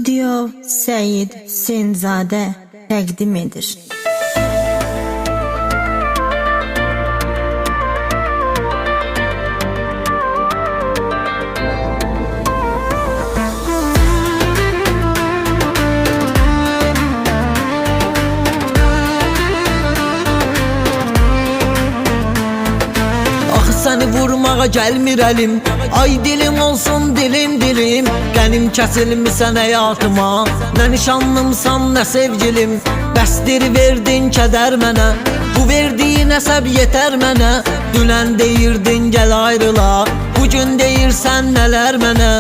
Video Seyid Senzadə təqdim edir. Səni vurmağa gəlmir əlim, ay dilim olsun dilim dilim. Qənim kəsilmisən həyatıma, nə nişanlımsan nə sevgilim. Bəsdir verdin kədər mənə, bu verdiyin əsəb yetər mənə. Dünən deyirdin gəl ayrıla, bugün deyirsən nələr mənə.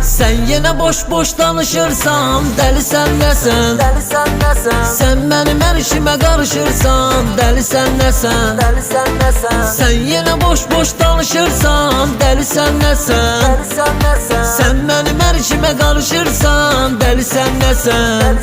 Sən yenə boş-boş danışırsan, dəlisən nəsən? Sən mənim hər işimə qarışırsan, dəlisən nəsən? Sən yenə boş-boş danışırsan, dəlisən nəsən? Sən mənim hər işimə qarışırsan, dəlisən nəsən?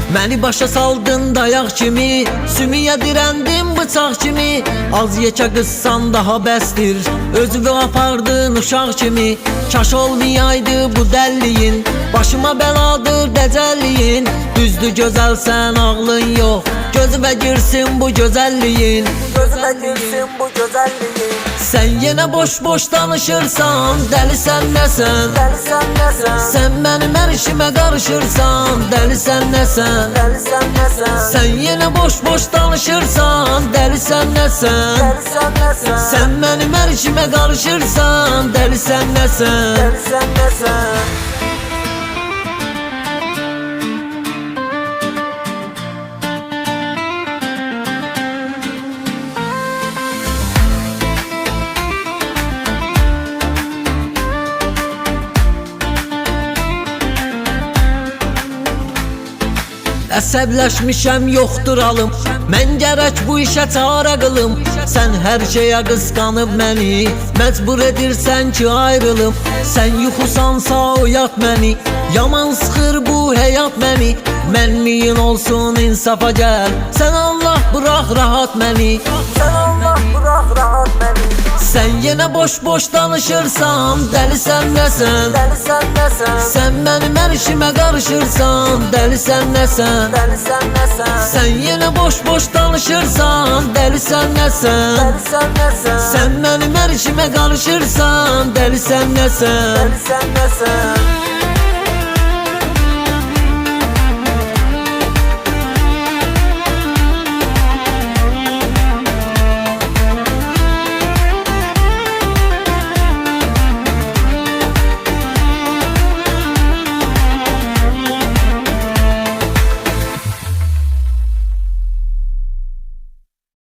Məni başa saldın dayaq kimi, sümüyə dirəndin bıçaq kimi. Az yekə qızsan daha bəsdir, özünü apardın uşaq kimi. Kaş olmayaydı bu dəlliyin, başıma bəladır dəcəlliyin. Düzdür gözəlsən ağlın yox, gözümə girsin bu gözəlliyin. Sən yenə boş-boş danışırsan, dəlisən nəsən? Sən mənim hər işimə qarışırsan, dəlisən nəsən? Sən yenə boş-boş danışırsan, dəlisən nəsən? Sən mənim hər işimə qarışırsan, dəlisən nəsən? Əsəbləşmişəm yoxdur alım, mən gərək bu işə çarə qılım. Sən hər şeyə qısqanıb məni, məcbur edirsən ki ayrılım. Sən yuxusansa oyat məni, yaman sıxır bu həyat məni. Mənliyin olsun insafa gəl, sən Allah bırax rahat məni. Sən yenə boş-boş danışırsan, dəlisən nəsən? Sən mənim hər işimə qarışırsan, dəlisən nəsən? Sən yenə boş-boş danışırsan, dəlisən nəsən? Sən mənim hər işimə qarışırsan, dəlisən nəsən?